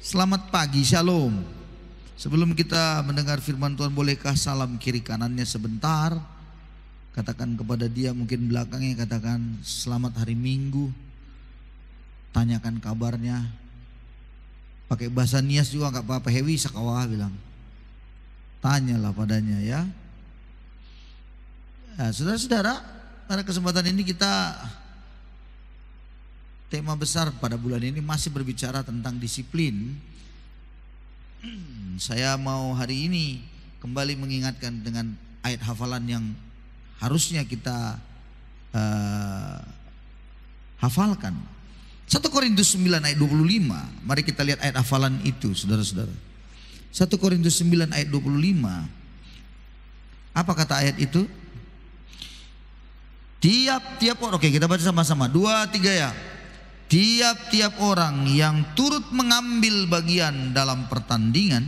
Selamat pagi, shalom. Sebelum kita mendengar firman Tuhan, bolehkah salam kiri kanannya sebentar? Katakan kepada dia, mungkin belakangnya katakan selamat hari Minggu. Tanyakan kabarnya. Pakai bahasa Nias juga nggak apa-apa. Hewi sakawah bilang. Tanyalah padanya ya. Nah, saudara-saudara, pada kesempatan ini kita tema besar pada bulan ini masih berbicara tentang disiplin. Saya mau hari ini kembali mengingatkan dengan ayat hafalan yang harusnya kita hafalkan. 1 Korintus 9 ayat 25. Mari kita lihat ayat hafalan itu, saudara-saudara. 1 Korintus 9 ayat 25. Apa kata ayat itu? Tiap-tiap orang, oke kita baca sama-sama. 2, 3 ya. Tiap-tiap orang yang turut mengambil bagian dalam pertandingan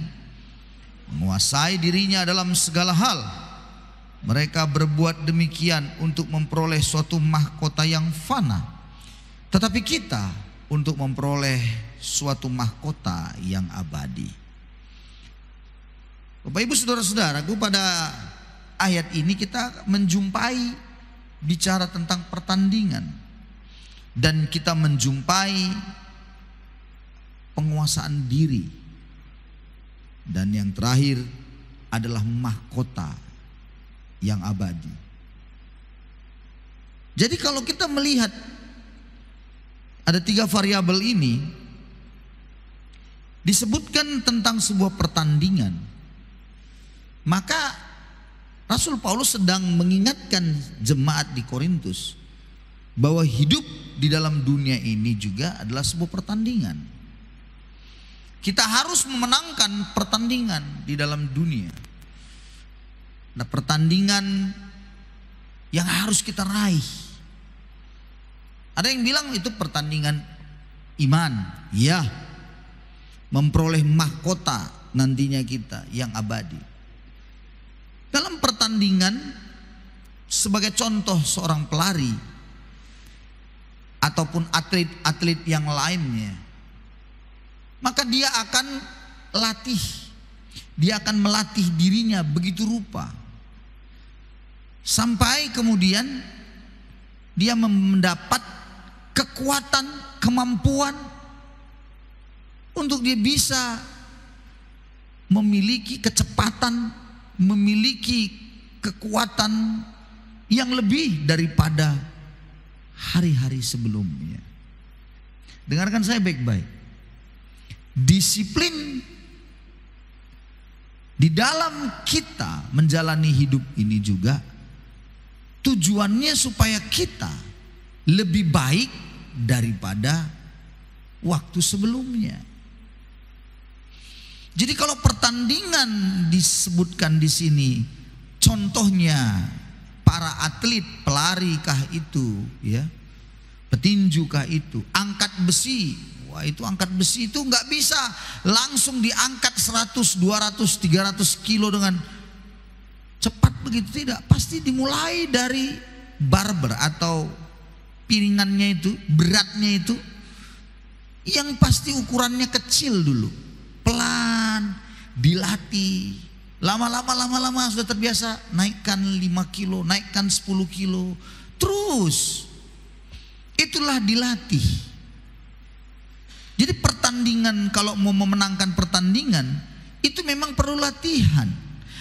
menguasai dirinya dalam segala hal. Mereka berbuat demikian untuk memperoleh suatu mahkota yang fana, tetapi kita untuk memperoleh suatu mahkota yang abadi. Bapak Ibu saudara-saudaraku, pada ayat ini kita menjumpai bicara tentang pertandingan. Dan kita menjumpai penguasaan diri. Dan yang terakhir adalah mahkota yang abadi. Jadi kalau kita melihat ada 3 variabel ini, disebutkan tentang sebuah pertandingan, maka Rasul Paulus sedang mengingatkan jemaat di Korintus bahwa hidup di dalam dunia ini juga adalah sebuah pertandingan. Kita harus memenangkan pertandingan di dalam dunia. Nah, pertandingan yang harus kita raih. Ada yang bilang itu pertandingan iman. Ya, memperoleh mahkota nantinya kita yang abadi. Dalam pertandingan, sebagai contoh seorang pelari ataupun atlet-atlet yang lainnya, maka dia akan latih, dia akan melatih dirinya begitu rupa sampai kemudian dia mendapat kekuatan, kemampuan untuk dia bisa memiliki kecepatan, memiliki kekuatan yang lebih daripada hari-hari sebelumnya. Dengarkan saya baik-baik. Disiplin di dalam kita menjalani hidup ini juga tujuannya supaya kita lebih baik daripada waktu sebelumnya. Jadi kalau pertandingan disebutkan di sini, contohnya para atlet, pelari kah itu, ya, petinju kah itu, angkat besi. Wah, itu angkat besi itu nggak bisa langsung diangkat 100, 200, 300 kilo dengan cepat begitu, tidak. Pasti dimulai dari barber atau piringannya itu, beratnya itu, yang pasti ukurannya kecil dulu, pelan dilatih. Lama-lama sudah terbiasa, naikkan 5 kilo, naikkan 10 kilo. Terus itulah dilatih. Jadi pertandingan, kalau mau memenangkan pertandingan, itu memang perlu latihan.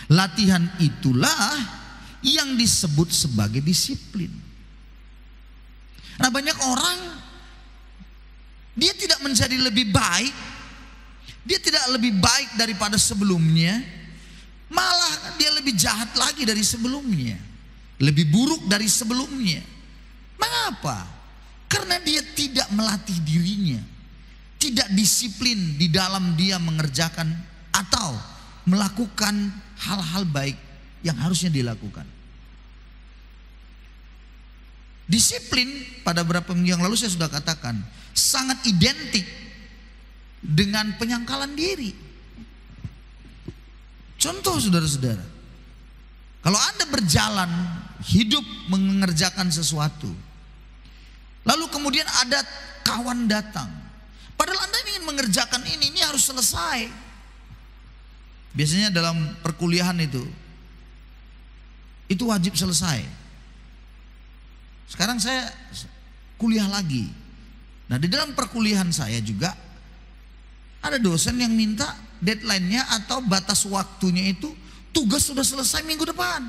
Latihan itulah yang disebut sebagai disiplin. Nah, banyak orang dia tidak menjadi lebih baik, dia tidak lebih baik daripada sebelumnya, malah dia lebih jahat lagi dari sebelumnya, lebih buruk dari sebelumnya. Mengapa? Karena dia tidak melatih dirinya, tidak disiplin di dalam dia mengerjakan atau melakukan hal-hal baik yang harusnya dilakukan. Disiplin pada beberapa minggu yang lalu saya sudah katakan sangat identik dengan penyangkalan diri. Contoh saudara-saudara, kalau Anda berjalan hidup mengerjakan sesuatu, lalu kemudian ada kawan datang, padahal Anda ingin mengerjakan ini harus selesai. Biasanya dalam perkuliahan itu wajib selesai. Sekarang saya kuliah lagi. Nah, di dalam perkuliahan saya juga ada dosen yang minta deadline-nya atau batas waktunya itu tugas sudah selesai minggu depan.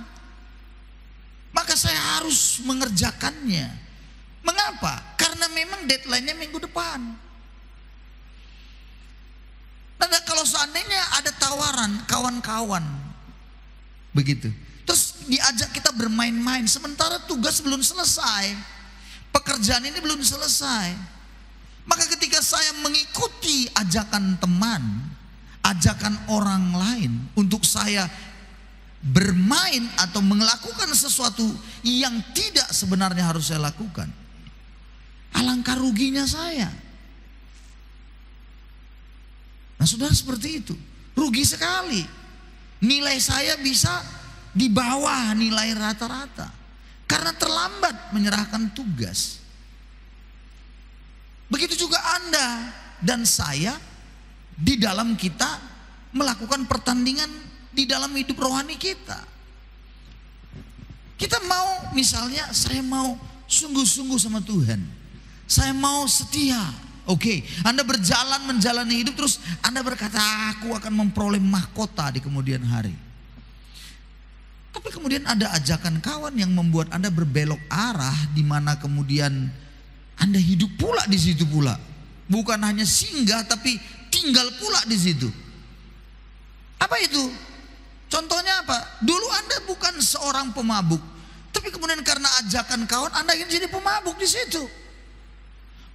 Maka saya harus mengerjakannya. Mengapa? Karena memang deadline-nya minggu depan. Nah, kalau seandainya ada tawaran kawan-kawan begitu, terus diajak kita bermain-main sementara tugas belum selesai, pekerjaan ini belum selesai, maka ketika saya mengikuti ajakan teman, ajakan orang lain untuk saya bermain atau melakukan sesuatu yang tidak sebenarnya harus saya lakukan, alangkah ruginya saya. Nah, saudara, seperti itu, rugi sekali. Nilai saya bisa di bawah nilai rata-rata karena terlambat menyerahkan tugas. Begitu juga Anda dan saya di dalam kita melakukan pertandingan di dalam hidup rohani kita. Kita mau, misalnya saya mau sungguh-sungguh sama Tuhan, saya mau setia. Oke, Anda berjalan menjalani hidup, terus Anda berkata, aku akan memperoleh mahkota di kemudian hari. Tapi kemudian ada ajakan kawan yang membuat Anda berbelok arah, di mana kemudian Anda hidup pula di situ pula. Bukan hanya singgah, tapi tinggal pula di situ. Apa itu? Contohnya apa? Dulu Anda bukan seorang pemabuk, tapi kemudian karena ajakan kawan Anda ingin jadi pemabuk di situ.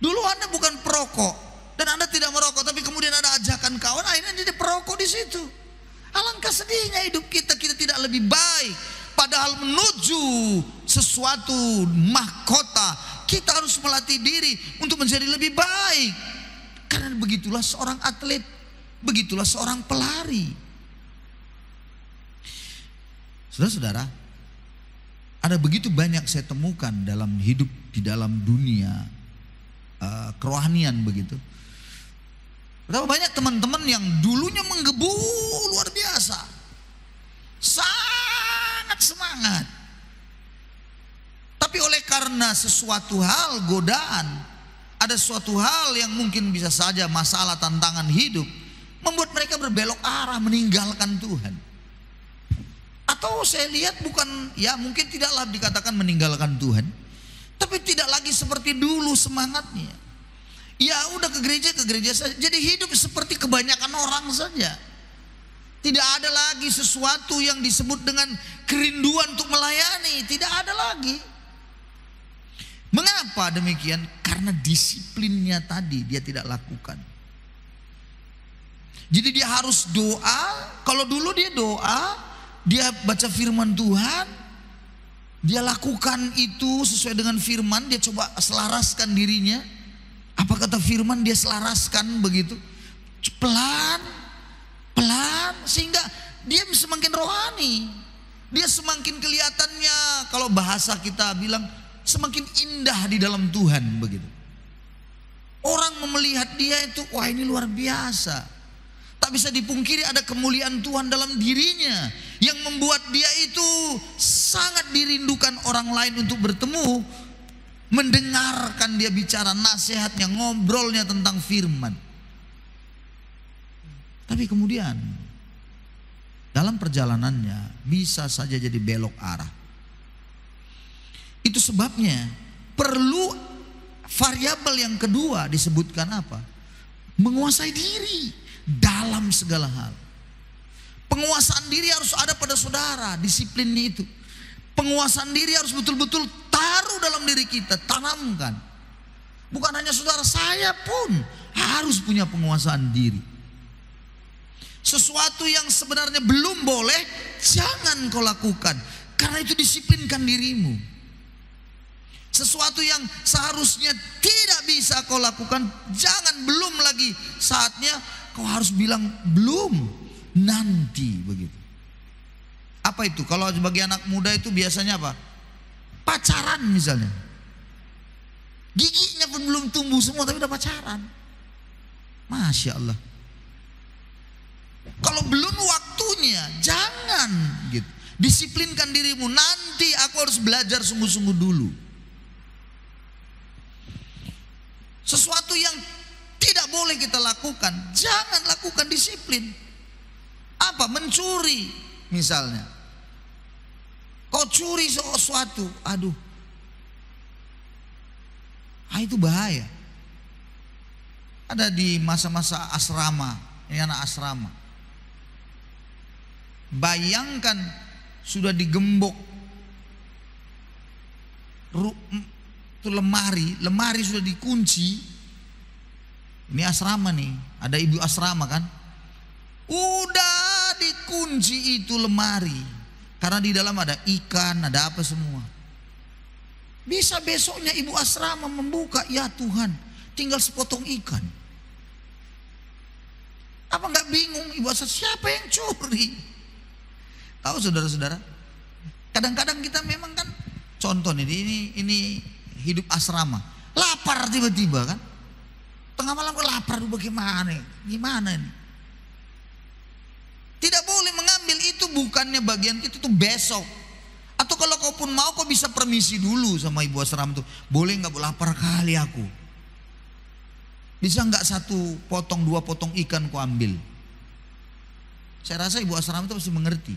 Dulu Anda bukan perokok dan Anda tidak merokok, tapi kemudian ada ajakan kawan, akhirnya jadi perokok di situ. Alangkah sedihnya hidup kita tidak lebih baik. Padahal menuju sesuatu mahkota, kita harus melatih diri untuk menjadi lebih baik. Karena begitulah seorang atlet, begitulah seorang pelari. Saudara-saudara, ada begitu banyak saya temukan dalam hidup di dalam dunia kerohanian begitu. Berapa banyak teman-teman yang dulunya menggebu luar biasa, sangat semangat, tapi oleh karena sesuatu hal, godaan, ada suatu hal yang mungkin bisa saja masalah, tantangan hidup, membuat mereka berbelok arah, meninggalkan Tuhan. Atau saya lihat bukan, ya mungkin tidaklah dikatakan meninggalkan Tuhan, tapi tidak lagi seperti dulu semangatnya. Ya udah ke gereja saja. Jadi hidup seperti kebanyakan orang saja. Tidak ada lagi sesuatu yang disebut dengan kerinduan untuk melayani. Tidak ada lagi. Mengapa demikian? Karena disiplinnya tadi dia tidak lakukan. Jadi dia harus doa. Kalau dulu dia doa, dia baca firman Tuhan, dia lakukan itu sesuai dengan firman, dia coba selaraskan dirinya. Apa kata firman dia selaraskan begitu, pelan sehingga dia semakin rohani. Dia semakin kelihatannya, kalau bahasa kita bilang, semakin indah di dalam Tuhan begitu. Orang melihat dia itu, wah ini luar biasa. Tak bisa dipungkiri ada kemuliaan Tuhan dalam dirinya yang membuat dia itu sangat dirindukan orang lain untuk bertemu, mendengarkan dia bicara, nasihatnya, ngobrolnya tentang firman. Tapi kemudian dalam perjalanannya bisa saja jadi belok arah. Itu sebabnya perlu variabel yang kedua disebutkan apa? Menguasai diri dalam segala hal. Penguasaan diri harus ada pada saudara, disiplinnya itu. Penguasaan diri harus betul-betul taruh dalam diri kita, tanamkan. Bukan hanya saudara, saya pun harus punya penguasaan diri. Sesuatu yang sebenarnya belum boleh, jangan kau lakukan, karena itu disiplinkan dirimu. Sesuatu yang seharusnya tidak bisa kau lakukan, jangan, belum lagi saatnya, kau harus bilang belum, nanti begitu. Apa itu? Kalau sebagai anak muda itu biasanya apa? Pacaran misalnya. Giginya pun belum tumbuh semua tapi udah pacaran. Masya Allah. belum waktunya. Jangan gitu. Disiplinkan dirimu, nanti aku harus belajar sungguh-sungguh dulu. Sesuatu yang tidak boleh kita lakukan, jangan lakukan, disiplin. Apa? Mencuri misalnya. Kau curi sesuatu, aduh, itu bahaya. Ada di masa-masa asrama, ini anak asrama. Bayangkan sudah digembok itu lemari sudah dikunci. Ini asrama nih, ada ibu asrama kan. Udah dikunci itu lemari, karena di dalam ada ikan, ada apa semua. Bisa besoknya ibu asrama membuka, ya Tuhan, tinggal sepotong ikan. Apa nggak bingung ibu asrama, siapa yang curi? Tahu saudara-saudara, kadang-kadang kita memang kan, contoh nih, ini hidup asrama, lapar tiba-tiba kan, tengah malam kok lapar, bagaimana? Gimana ini? Tidak boleh mengambil itu, bukannya bagian itu tuh besok. Atau kalau kau pun mau, kau bisa permisi dulu sama ibu asrama tuh, boleh nggak, lapar kali aku. Bisa nggak 1 potong 2 potong ikan kau ambil? Saya rasa ibu asrama itu pasti mengerti.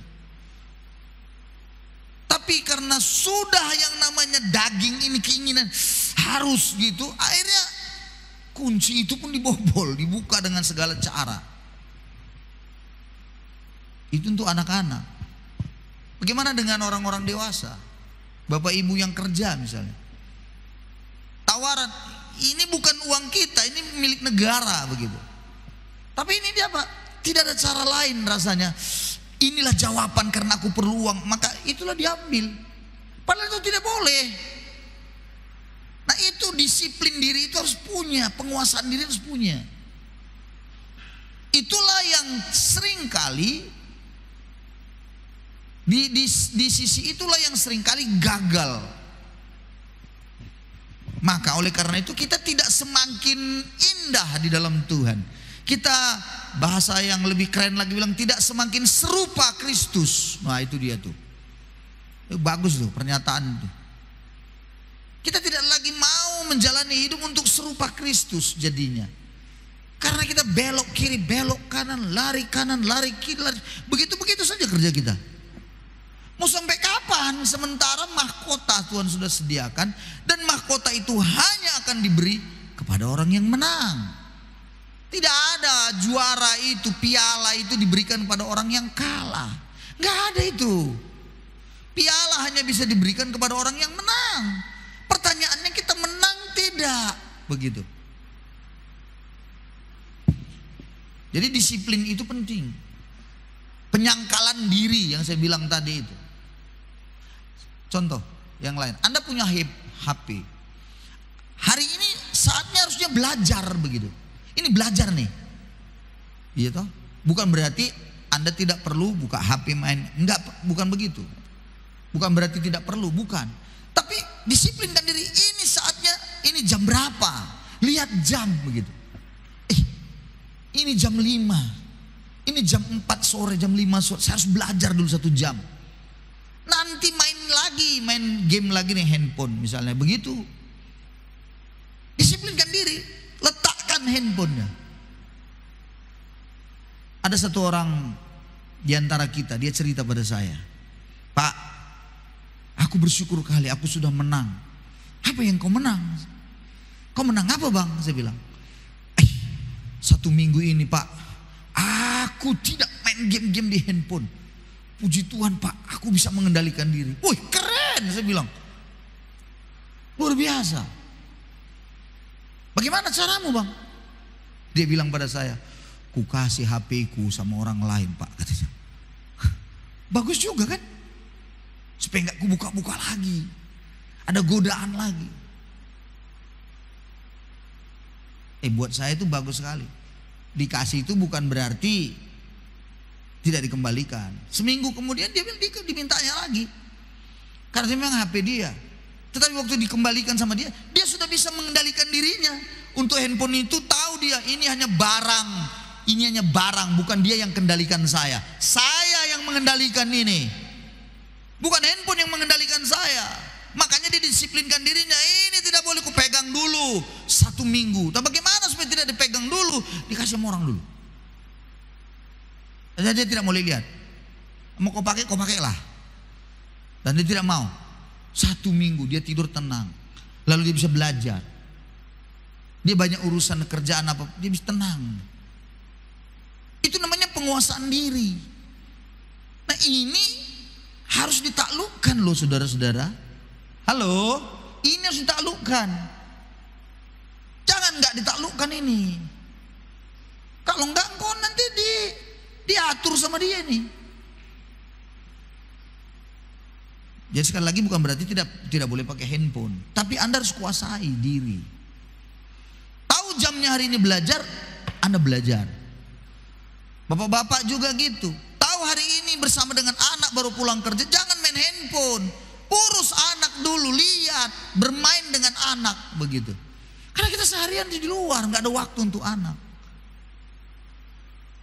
Tapi karena sudah yang namanya daging ini keinginan harus gitu, akhirnya kunci itu pun dibobol, dibuka dengan segala cara. Itu untuk anak-anak. Bagaimana dengan orang-orang dewasa? Bapak ibu yang kerja misalnya. Tawaran, ini bukan uang kita, ini milik negara begitu. Tapi ini dia apa? Tidak ada cara lain rasanya. Inilah jawaban karena aku perlu uang, maka itulah diambil. Padahal itu tidak boleh. Nah itu disiplin diri itu harus punya, penguasaan diri harus punya. Itulah yang seringkali di sisi itulah yang seringkali gagal. Maka oleh karena itu kita tidak semakin indah di dalam Tuhan. Kita bahasa yang lebih keren lagi bilang tidak semakin serupa Kristus. Nah itu dia tuh. Bagus tuh pernyataan itu. Kita tidak lagi mau menjalani hidup untuk serupa Kristus jadinya. Karena kita belok kiri, belok kanan, lari kiri, lari. Begitu-begitu saja kerja kita. Mau sampai kapan? Sementara mahkota Tuhan sudah sediakan, dan mahkota itu hanya akan diberi kepada orang yang menang. Tidak ada juara itu, piala itu diberikan kepada orang yang kalah. Nggak ada itu. Piala hanya bisa diberikan kepada orang yang menang. Pertanyaannya, kita menang tidak? Begitu. Jadi disiplin itu penting. Penyangkalan diri yang saya bilang tadi itu. Contoh yang lain, Anda punya HP. Hari ini saatnya harusnya belajar begitu. Ini belajar nih. Iya toh? Bukan berarti Anda tidak perlu buka HP main. Enggak, bukan begitu. Bukan berarti tidak perlu, bukan. Tapi disiplinkan diri, ini saatnya, ini jam berapa? Lihat jam begitu. Ini jam 5. Ini jam 4 sore, jam 5 sore. Saya harus belajar dulu 1 jam. Nanti main game lagi nih, handphone misalnya, begitu. Disiplinkan diri, letakkan handphonenya. Ada satu orang di antara kita, dia cerita pada saya, Pak, aku bersyukur kali aku sudah menang. Apa yang kau menang? Kau menang apa bang? Saya bilang, 1 minggu ini Pak, aku tidak main game-game di handphone. Puji Tuhan Pak, aku bisa mengendalikan diri. Wih keren, saya bilang. Luar biasa. Bagaimana caramu bang? Dia bilang pada saya, ku kasih HP ku sama orang lain Pak, katanya. Bagus juga kan? Supaya gak ku buka-buka lagi. Ada godaan lagi. Buat saya itu bagus sekali. Dikasih itu bukan berarti tidak dikembalikan. Seminggu kemudian dia dimintanya lagi. Karena memang HP dia. Tetapi waktu dikembalikan sama dia, dia sudah bisa mengendalikan dirinya. Untuk handphone itu tahu dia, ini hanya barang Ini hanya barang, bukan dia yang kendalikan saya. Saya yang mengendalikan ini. Bukan handphone yang mengendalikan saya. Makanya dia disiplinkan dirinya. Ini tidak boleh kupegang dulu 1 minggu. Tapi bagaimana supaya tidak dipegang dulu? Dikasih sama orang dulu. Dan dia tidak boleh lihat. Mau kau pakailah. Dan dia tidak mau. 1 minggu dia tidur tenang. Lalu dia bisa belajar. Dia banyak urusan kerjaan apa, dia bisa tenang. Itu namanya penguasaan diri. Nah ini harus ditaklukkan loh saudara-saudara. Halo, ini harus ditaklukkan. Jangan nggak ditaklukkan ini. Kalau nggak engkau nanti diatur sama dia nih. Jadi sekali lagi bukan berarti tidak boleh pakai handphone, tapi Anda harus kuasai diri. Tahu jamnya hari ini belajar, Anda belajar. Bapak-bapak juga gitu. Tahu hari ini bersama dengan anak baru pulang kerja, jangan main handphone. Urus anak dulu, lihat, bermain dengan anak begitu. Karena kita seharian di luar, nggak ada waktu untuk anak.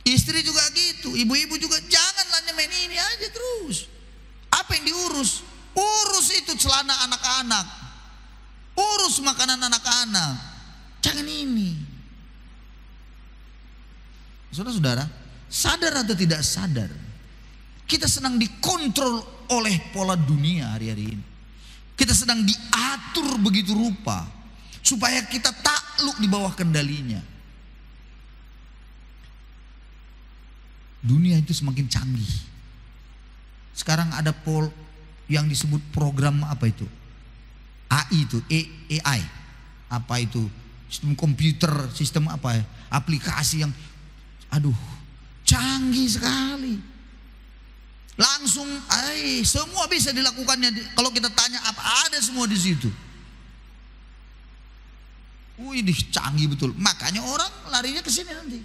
Istri juga gitu, ibu-ibu juga jangan hanya main ini aja terus. Apa yang diurus? Urus itu celana anak-anak, urus makanan anak-anak. Jangan ini. Saudara-saudara, sadar atau tidak sadar, kita sedang dikontrol oleh pola dunia hari-hari ini. Kita sedang diatur begitu rupa supaya kita takluk di bawah kendalinya. Dunia itu semakin canggih. Sekarang ada yang disebut program apa itu? AI itu, AI. Apa itu? Sistem komputer, sistem apa ya? Aplikasi yang canggih sekali. Langsung semua bisa dilakukannya. Kalau kita tanya apa, ada semua di situ. Wih, canggih betul. Makanya orang larinya ke sini nanti.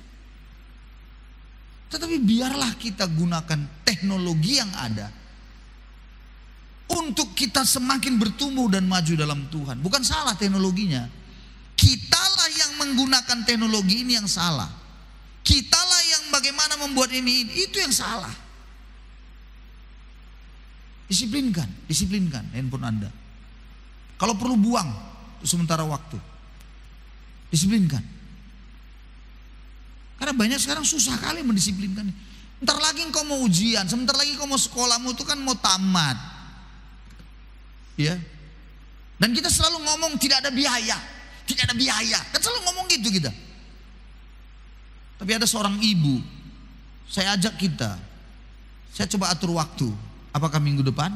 Tetapi biarlah kita gunakan teknologi yang ada untuk kita semakin bertumbuh dan maju dalam Tuhan. Bukan salah teknologinya. Kitalah yang menggunakan teknologi ini yang salah. Kitalah yang bagaimana membuat ini, itu yang salah. Disiplinkan handphone Anda. Kalau perlu buang sementara waktu. Disiplinkan. Karena banyak sekarang susah kali mendisiplinkan. Ntar lagi engkau mau ujian, sebentar lagi engkau mau sekolahmu itu kan mau tamat. Ya. Dan kita selalu ngomong tidak ada biaya. Tidak ada biaya. Kan selalu ngomong gitu kita. Tapi ada seorang ibu, saya ajak kita. Saya coba atur waktu. Apakah minggu depan?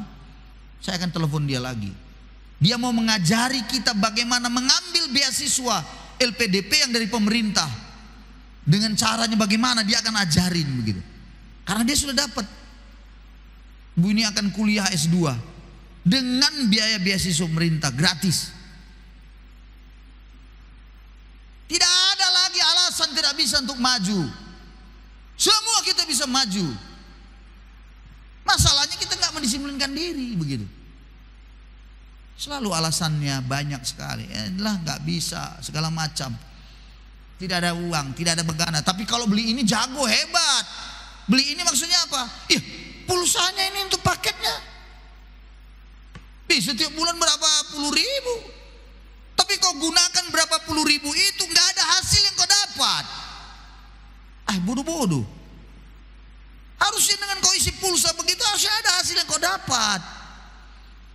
Saya akan telepon dia lagi. Dia mau mengajari kita bagaimana mengambil beasiswa LPDP yang dari pemerintah. Dengan caranya bagaimana dia akan ajarin begitu. Karena dia sudah dapat. Bu ini akan kuliah S2 dengan biaya beasiswa pemerintah gratis. Tidak ada lagi alasan tidak bisa untuk maju. Semua kita bisa maju. Masalahnya kita nggak mendisiplinkan diri begitu. Selalu alasannya banyak sekali. Nggak bisa segala macam. Tidak ada uang, tidak ada begana. Tapi kalau beli ini jago, hebat. Beli ini maksudnya apa? Pulsanya ini untuk paketnya. Setiap bulan berapa puluh ribu. Tapi kau gunakan berapa puluh ribu itu nggak ada hasil yang kau dapat. Bodoh-bodoh. Harusnya dengan kau isi pulsa begitu harusnya ada hasil yang kau dapat.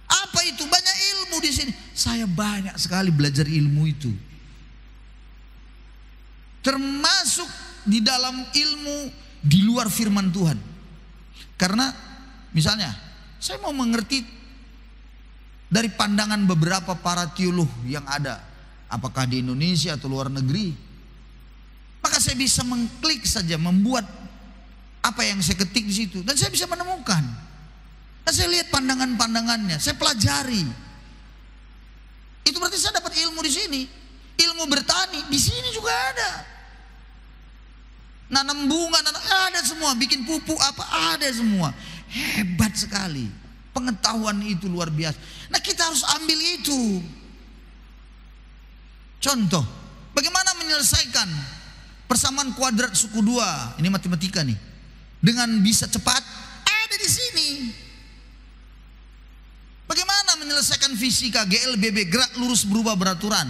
Apa itu? Banyak ilmu di sini. Saya banyak sekali belajar ilmu itu. Termasuk di dalam ilmu di luar firman Tuhan. Karena misalnya saya mau mengerti dari pandangan beberapa para teolog yang ada, apakah di Indonesia atau luar negeri, maka saya bisa mengklik saja, membuat apa yang saya ketik di situ, dan saya bisa menemukan. Dan saya lihat pandangan-pandangannya, saya pelajari. Itu berarti saya dapat ilmu di sini. Ilmu bertani di sini juga ada. Nanam bunga, ada semua, bikin pupuk apa ada semua. Hebat sekali. Pengetahuan itu luar biasa. Nah, kita harus ambil itu. Contoh, bagaimana menyelesaikan Persamaan kuadrat suku 2, ini matematika nih, dengan bisa cepat ada di sini. Bagaimana menyelesaikan fisika GLBB, gerak lurus berubah beraturan?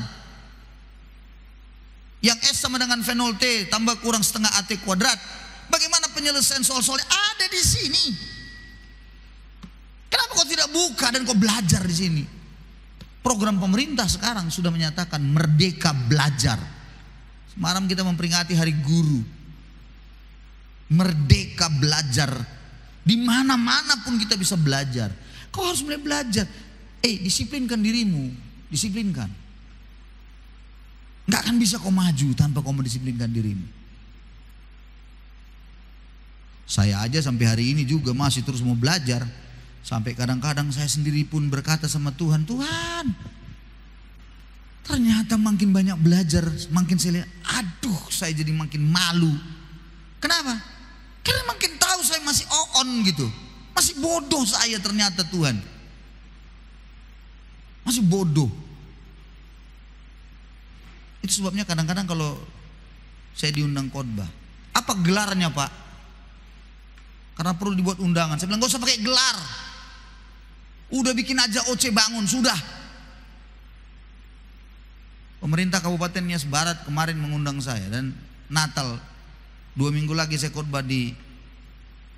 Yang S sama dengan V0 T tambah kurang setengah AT kuadrat. Bagaimana penyelesaian soal-soalnya? Ada di sini. Kenapa kau tidak buka dan kau belajar di sini? Program pemerintah sekarang sudah menyatakan merdeka belajar. Semalam kita memperingati Hari Guru. Merdeka belajar. Di mana-mana pun kita bisa belajar. Kau harus mulai belajar. Disiplinkan dirimu. Disiplinkan. Nggak akan bisa kau maju tanpa kau mendisiplinkan dirimu. Saya aja sampai hari ini juga masih terus mau belajar. Sampai kadang-kadang saya sendiri pun berkata sama Tuhan, Tuhan, ternyata makin banyak belajar, makin saya lihat, aduh saya jadi makin malu. Kenapa? Karena makin tahu saya masih on gitu. Masih bodoh saya ternyata Tuhan. Masih bodoh. Itu sebabnya kadang-kadang kalau saya diundang khotbah, apa gelarnya Pak? Karena perlu dibuat undangan. Saya bilang gak usah pakai gelar. Udah bikin aja OC bangun, sudah. Pemerintah Kabupaten Nias Barat kemarin mengundang saya, dan Natal 2 minggu lagi saya khotbah di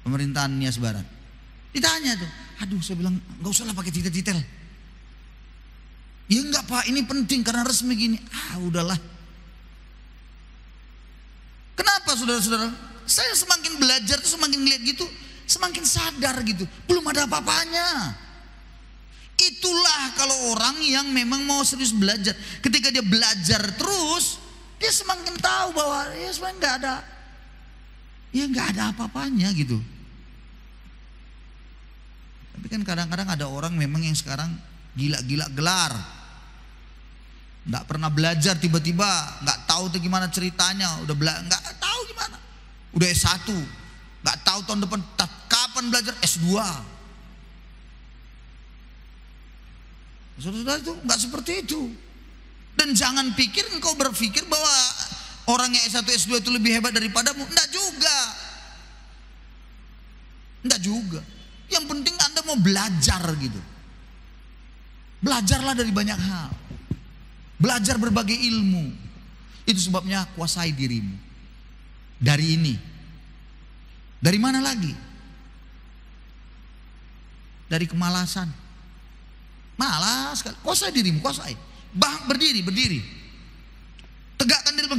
pemerintahan Nias Barat. Ditanya tuh, aduh saya bilang gak usah lah pakai titel-titel. Ya enggak Pak, ini penting karena resmi gini. Udahlah. Kenapa saudara-saudara? Saya semakin belajar tuh semakin lihat gitu, semakin sadar gitu. Belum ada apa-apanya. Itulah kalau orang yang memang mau serius belajar. Ketika dia belajar terus, dia semakin tahu bahwa ya sebenarnya nggak ada apa-apanya gitu. Tapi kan kadang-kadang ada orang memang yang sekarang gila-gila gelar. Nggak pernah belajar, tiba-tiba nggak tahu tuh gimana ceritanya, nggak tahu gimana. Udah S1, nggak tahu tahun depan kapan belajar S2. Saudara itu nggak seperti itu. Dan jangan pikir engkau berpikir bahwa orang yang S1 S2 itu lebih hebat daripadamu. Enggak juga. Enggak juga. Yang penting Anda mau belajar gitu. Belajarlah dari banyak hal. Belajar berbagai ilmu. Itu sebabnya kuasai dirimu. Dari ini. Dari mana lagi? Dari kemalasan. Malas sekali. Kuasai dirimu, kuasai. Berdiri. Tegakkan diri,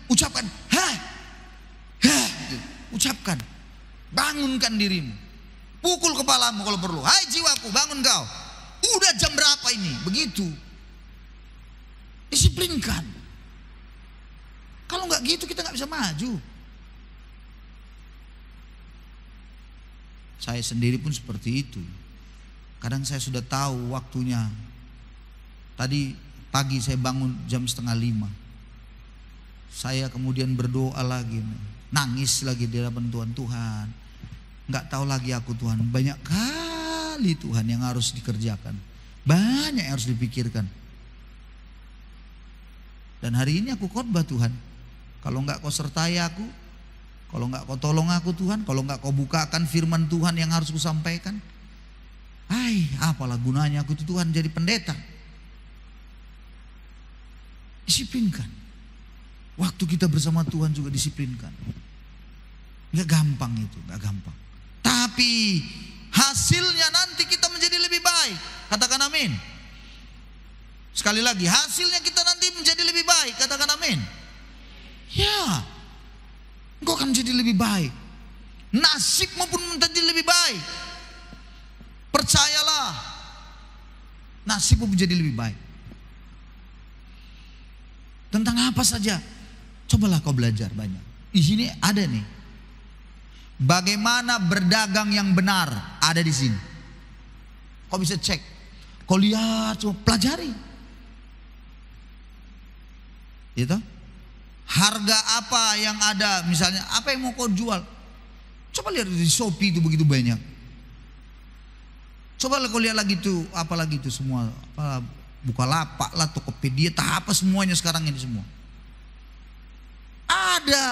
ucapkan, ucapkan. Bangunkan dirimu. Pukul kepalamu kalau perlu. Hai jiwaku, bangun kau. Udah jam berapa ini? Begitu. Disiplinkan. Kalau nggak gitu kita nggak bisa maju. Saya sendiri pun seperti itu. Kadang saya sudah tahu waktunya. Tadi pagi saya bangun jam 4:30. Saya kemudian berdoa lagi, nangis lagi di hadapan Tuhan. Nggak tahu lagi aku Tuhan, banyak kali Tuhan yang harus dikerjakan, banyak yang harus dipikirkan. Dan hari ini aku khotbah Tuhan. Kalau nggak kau sertai aku, kalau nggak kau tolong aku Tuhan, kalau nggak kau bukakan firman Tuhan yang harus kusampaikan, apalah gunanya aku itu Tuhan jadi pendeta. Disiplinkan. Waktu kita bersama Tuhan juga disiplinkan. Gak gampang itu, gak gampang. Tapi hasilnya nanti kita menjadi lebih baik. Katakan amin. Sekali lagi, hasilnya kita nanti menjadi lebih baik. Katakan amin. Ya, engkau akan menjadi lebih baik. Nasibmu pun menjadi lebih baik. Percayalah, nasibmu menjadi lebih baik. Tentang apa saja, cobalah kau belajar banyak. Di sini ada nih, bagaimana berdagang yang benar, ada di sini. Kau bisa cek, kau lihat, coba pelajari. Gitu? Harga apa yang ada, misalnya apa yang mau kau jual, coba lihat di Shopee itu begitu banyak. Coba kau lihat lagi tuh, apalagi itu semua, apa, Bukalapak lah, Tokopedia, apa semuanya sekarang ini semua. Ada.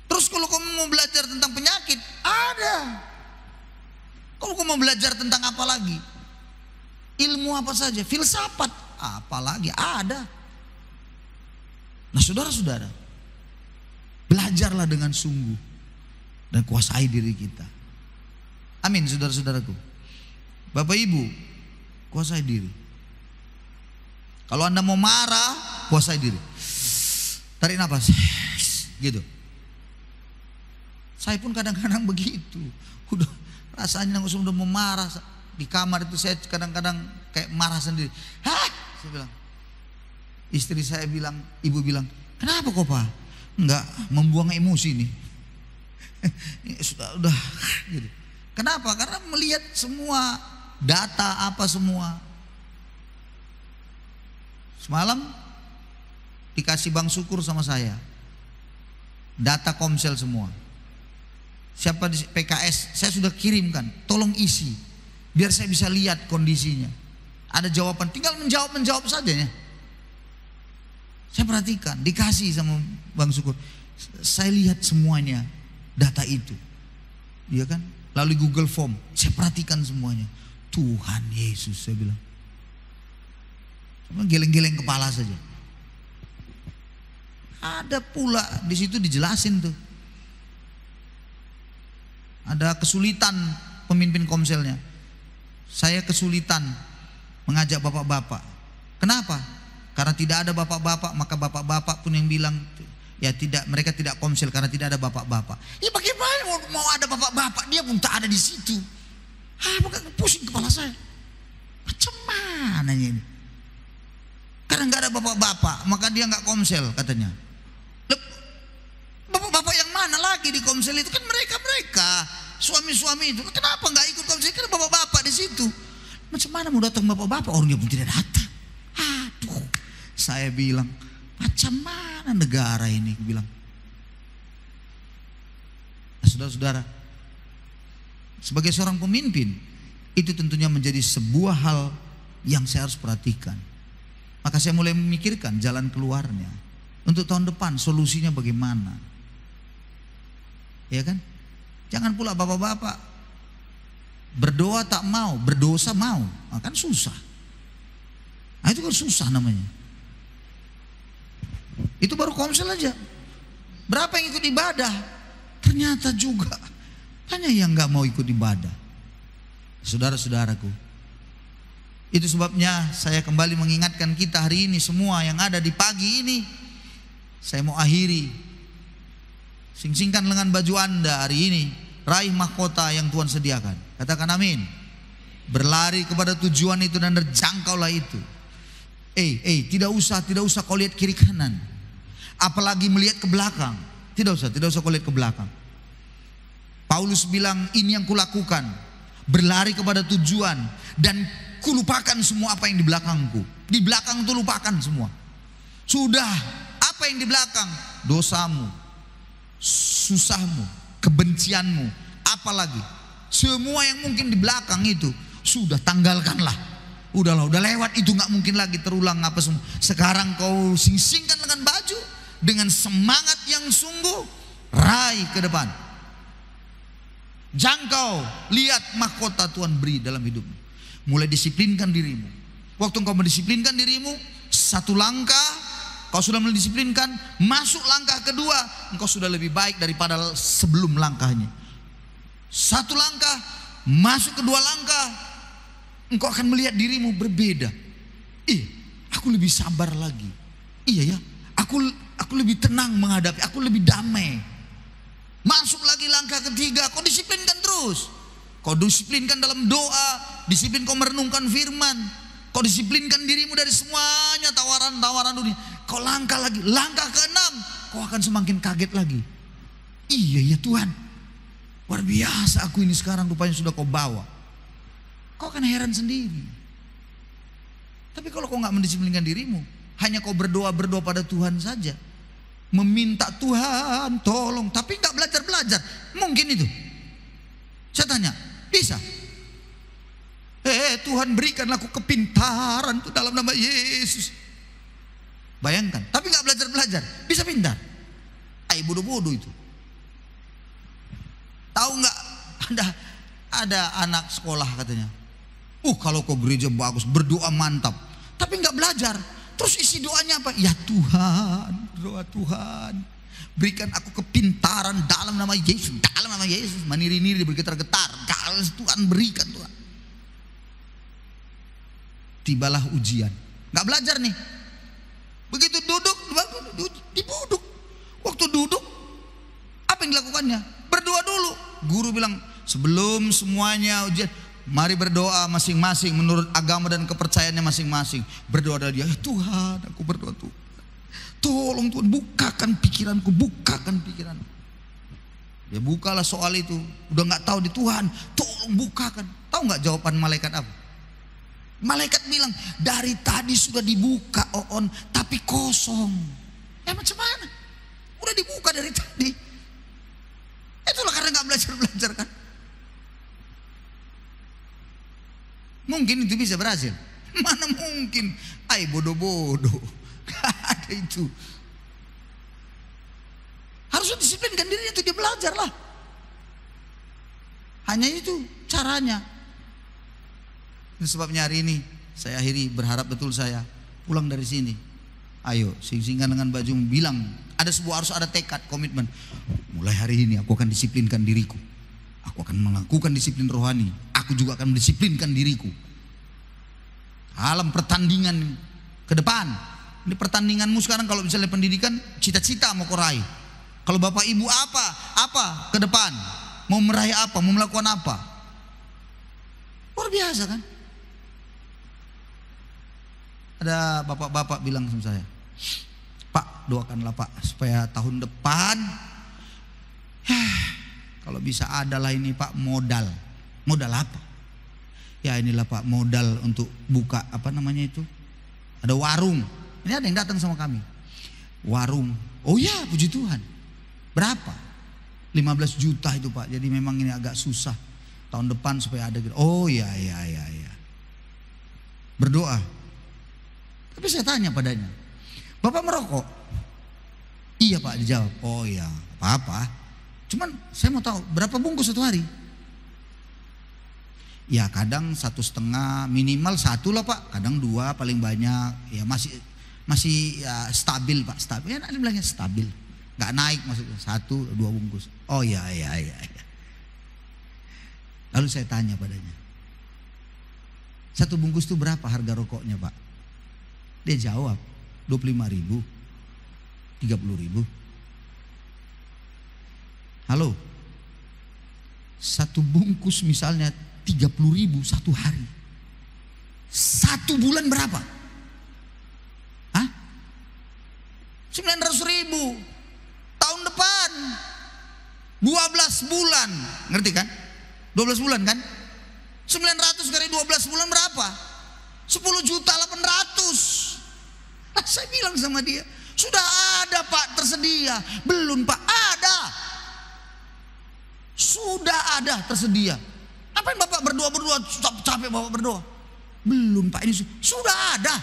Terus kalau kamu mau belajar tentang penyakit, ada. Kalau kamu mau belajar tentang apa lagi? Ilmu apa saja, filsafat, apalagi ada. Nah saudara-saudara, belajarlah dengan sungguh dan kuasai diri kita. Amin saudara-saudaraku. Bapak Ibu, kuasai diri. Kalau Anda mau marah, kuasai diri. Tarik nafas, gitu. Saya pun kadang-kadang begitu. Udah rasanya sudah mau marah. Di kamar itu saya kadang-kadang kayak marah sendiri. Hah? Saya bilang. Istri saya bilang, ibu bilang, kenapa kok Pak? Enggak, membuang emosi nih. Sudah gitu. Kenapa? Karena melihat semua data apa semua. Semalam dikasih Bang Syukur sama saya. Data Komsel semua. Siapa di PKS saya sudah kirimkan, tolong isi biar saya bisa lihat kondisinya. Ada jawaban, tinggal menjawab saja ya. Saya perhatikan, dikasih sama Bang Syukur. Saya lihat semuanya data itu. Iya kan? Lalu Google Form, saya perhatikan semuanya. Tuhan Yesus, saya bilang. Cuma geleng-geleng kepala saja. Ada pula di situ dijelasin tuh. Ada kesulitan pemimpin Komselnya. Saya kesulitan mengajak bapak-bapak. Kenapa? Karena tidak ada bapak-bapak, maka bapak-bapak pun yang bilang ya tidak, mereka tidak Komsel karena tidak ada bapak-bapak. Ya bagaimana mau ada bapak-bapak, dia pun tak ada di situ. Bukan pusing kepala saya. Macam mana ini? Karena nggak ada bapak-bapak, maka dia nggak Komsel katanya. Bapak-bapak yang mana lagi di Komsel itu? Kan mereka suami-suami itu. Kenapa nggak ikut Komsel? Karena bapak-bapak di situ. Macam mana mau datang bapak-bapak? Orang dia pun tidak datang. Aduh, saya bilang macam mana negara ini? Aku bilang. Nah, saudara-saudara, sebagai seorang pemimpin itu tentunya menjadi sebuah hal yang saya harus perhatikan. Maka saya mulai memikirkan jalan keluarnya. Untuk tahun depan solusinya bagaimana? Ya kan? Jangan pula bapak-bapak berdoa tak mau, berdosa mau. Nah, kan susah. Nah, itu kan susah namanya. Itu baru Komsel aja. Berapa yang ikut ibadah? Ternyata juga banyak yang gak mau ikut ibadah. Saudara-saudaraku, itu sebabnya saya kembali mengingatkan kita hari ini semua yang ada di pagi ini. Saya mau akhiri. Sing-singkan lengan baju Anda hari ini. Raih mahkota yang Tuhan sediakan. Katakan amin. Berlari kepada tujuan itu dan terjangkaulah itu. Tidak usah kau lihat kiri kanan. Apalagi melihat ke belakang. Tidak usah kau lihat ke belakang. Paulus bilang, ini yang kulakukan. Berlari kepada tujuan dan kulupakan semua apa yang di belakangku. Di belakang itu lupakan semua. Sudah, apa yang di belakang? Dosamu, susahmu, kebencianmu, apalagi semua yang mungkin di belakang itu sudah tanggalkanlah. Udahlah, udah lewat itu, nggak mungkin lagi terulang apa semua. Sekarang kau sing-singkan dengan baju, dengan semangat yang sungguh, raih ke depan. Jangkau, lihat mahkota Tuhan beri dalam hidupmu. Mulai disiplinkan dirimu. Waktu engkau mendisiplinkan dirimu, satu langkah kau sudah mendisiplinkan, masuk langkah kedua, engkau sudah lebih baik daripada sebelum langkahnya. Satu langkah, masuk kedua langkah, engkau akan melihat dirimu berbeda. Aku lebih sabar lagi. Iya ya, aku lebih tenang menghadapi, aku lebih damai. Masuk lagi langkah ketiga, kau disiplinkan terus. Kau disiplinkan dalam doa, disiplin kau merenungkan firman. Kau disiplinkan dirimu dari semuanya tawaran-tawaran dunia. Kau langkah lagi, langkah ke-6, kau akan semakin kaget lagi. Iya ya Tuhan, luar biasa aku ini sekarang rupanya sudah kau bawa. Kau akan heran sendiri. Tapi kalau kau gak mendisiplinkan dirimu, hanya kau berdoa pada Tuhan saja, meminta Tuhan tolong, tapi gak belajar, mungkin itu? Saya tanya, bisa? Tuhan berikanlah aku kepintaran itu dalam nama Yesus. Bayangkan, tapi nggak belajar, bisa pintar. Bodoh-bodoh itu. Tahu nggak, ada anak sekolah katanya, kalau kau gereja bagus, berdoa mantap, tapi nggak belajar. Terus isi doanya apa? Ya Tuhan, doa Tuhan, berikan aku kepintaran dalam nama Yesus, meniri-niri bergetar-getar, Tuhan berikan Tuhan. Tibalah ujian, nggak belajar nih. Begitu duduk, dibuduk. Waktu duduk, apa yang dilakukannya? Berdoa dulu. Guru bilang, sebelum semuanya ujian, mari berdoa masing-masing menurut agama dan kepercayaannya masing-masing. Berdoa dari dia, Tuhan, aku berdoa Tuhan, tolong Tuhan, bukakan pikiranku, bukakan pikiranku. Ya bukalah soal itu. Udah nggak tahu di Tuhan, tolong bukakan. Tahu nggak jawaban malaikat apa? Malaikat bilang, dari tadi sudah dibuka Oon, tapi kosong. Ya macam mana? Udah dibuka dari tadi. Itulah karena nggak belajar kan. Mungkin itu bisa berhasil? Mana mungkin? Bodoh-bodoh. Gak ada itu. Harus disiplinkan dirinya itu, dia belajar lah. Hanya itu caranya. Itu sebabnya hari ini saya akhiri berharap betul saya pulang dari sini. Ayo sing-singan dengan baju bilang, harus ada tekad, komitmen. Mulai hari ini aku akan disiplinkan diriku. Aku akan melakukan disiplin rohani. Aku juga akan mendisiplinkan diriku. Alam pertandingan ke depan. Ini pertandinganmu sekarang kalau misalnya pendidikan, cita-cita mau kau raih. Kalau bapak ibu apa ke depan? Mau meraih apa? Mau melakukan apa? Luar biasa kan? Ada bapak-bapak bilang sama saya, Pak, doakanlah Pak supaya tahun depan kalau bisa adalah ini Pak modal apa? Ya inilah Pak modal untuk buka apa namanya itu, ada warung. Ini ada yang datang sama kami, warung. Oh ya puji Tuhan. Berapa? 15 juta itu Pak. Jadi memang ini agak susah tahun depan supaya ada gitu. Oh ya. Berdoa. Tapi saya tanya padanya, Bapak merokok? Iya Pak, dijawab. Oh ya, apa-apa. Cuman saya mau tahu berapa bungkus satu hari? Ya kadang 1,5, minimal 1 lah Pak. Kadang 2 paling banyak. Ya masih ya, stabil Pak, stabil. Ya nanti bilangnya stabil, nggak naik maksudnya. 1-2 bungkus. Oh ya. Lalu saya tanya padanya, 1 bungkus itu berapa harga rokoknya Pak? Dia jawab 25.000, 30.000. Halo, 1 bungkus misalnya 30.000 satu hari. 1 bulan berapa? 900.000. Tahun depan 12 bulan, ngerti kan? 12 bulan kan? 900 kali 12 bulan berapa? 10.800.000. Saya bilang sama dia, sudah ada Pak tersedia. Belum Pak, ada. Sudah ada tersedia. Ngapain Bapak berdoa capek Bapak berdoa? Belum Pak, ini sudah ada.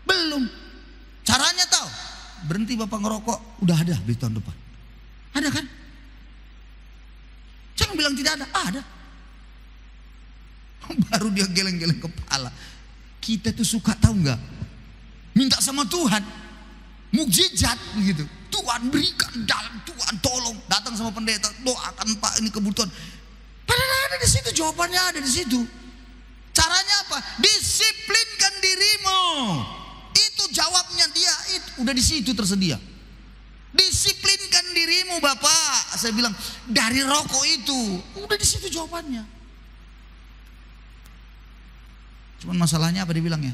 Belum. Caranya tahu? Berhenti Bapak ngerokok, udah ada di tahun depan. Ada kan? Jangan bilang tidak ada, ada. Baru dia geleng-geleng kepala. Kita tuh suka tahu nggak? Minta sama Tuhan, mukjizat begitu. Tuhan berikan dalam, Tuhan tolong. Datang sama pendeta, doakan Pak ini kebutuhan. Padahal ada di situ, jawabannya ada di situ. Caranya apa? Disiplinkan dirimu. Itu jawabnya dia, itu udah di situ tersedia. Disiplinkan dirimu Bapak. Saya bilang dari rokok itu udah di situ jawabannya. Cuman masalahnya apa dia bilangnya?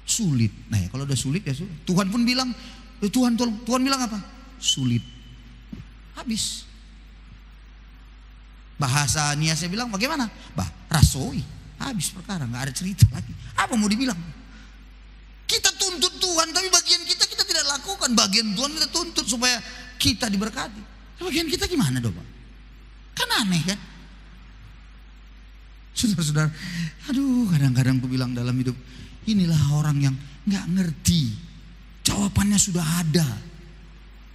Sulit. Nah ya kalau udah sulit ya sulit. Tuhan pun bilang, Tuhan bilang apa? Sulit. Habis. Bahasa Niasnya bilang bagaimana? Rasoi. Habis perkara, nggak ada cerita lagi. Apa mau dibilang? Kita tuntut Tuhan, tapi bagian kita tidak lakukan. Bagian Tuhan kita tuntut supaya kita diberkati. Bagian kita gimana dong Pak? Kan aneh kan? Saudara-saudara, aduh kadang-kadang aku bilang dalam hidup, inilah orang yang nggak ngerti Jawabannya sudah ada.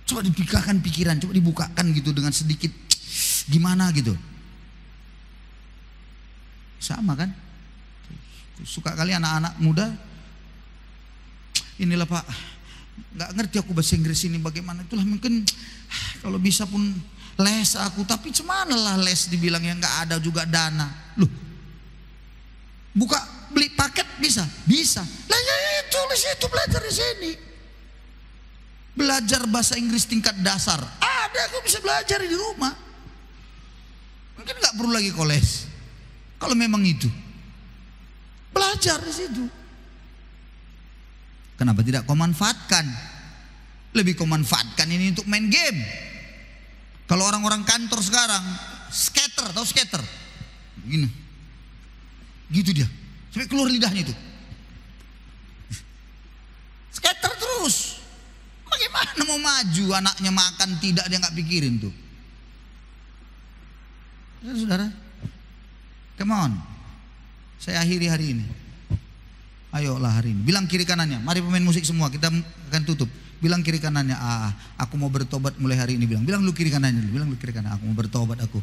Coba dipikirkan pikiran, coba dibukakan gitu dengan sedikit gimana gitu. Sama kan? Suka kali anak-anak muda, inilah Pak, nggak ngerti aku bahasa Inggris ini bagaimana. Itulah mungkin kalau bisa pun les aku, tapi cemana lah les dibilang yang nggak ada juga dana. Loh, buka beli paket bisa? Bisa. Lah ya itu les itu belajar di sini. Belajar bahasa Inggris tingkat dasar ada, aku bisa belajar di rumah. Mungkin nggak perlu lagi koles. Kalau memang itu belajar di situ. Kenapa tidak kau manfaatkan? Lebih kau manfaatkan ini untuk main game. Kalau orang-orang kantor sekarang skater, tahu skater? Gini. Gitu dia. Sampai keluar lidahnya itu. Skater terus. Bagaimana mau maju, anaknya makan tidak, dia nggak pikirin tuh. Saudara, come on. Saya akhiri hari ini. Ayolah hari ini. Bilang kiri kanannya. Mari pemain musik semua, kita akan tutup. Bilang kiri kanannya, aku mau bertobat mulai hari ini. Bilang lu kiri kanannya dulu. Bilang lu kiri kanan, aku mau bertobat aku.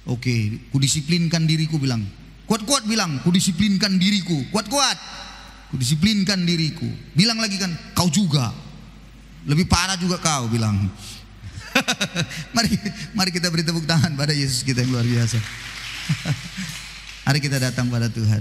Oke, kudisiplinkan diriku, bilang. Kuat-kuat bilang, kudisiplinkan diriku. Kuat-kuat. Kudisiplinkan diriku. Bilang lagi kan, kau juga. Lebih parah juga kau, bilang. Mari kita beri tepuk tangan pada Yesus kita yang luar biasa. Mari kita datang pada Tuhan.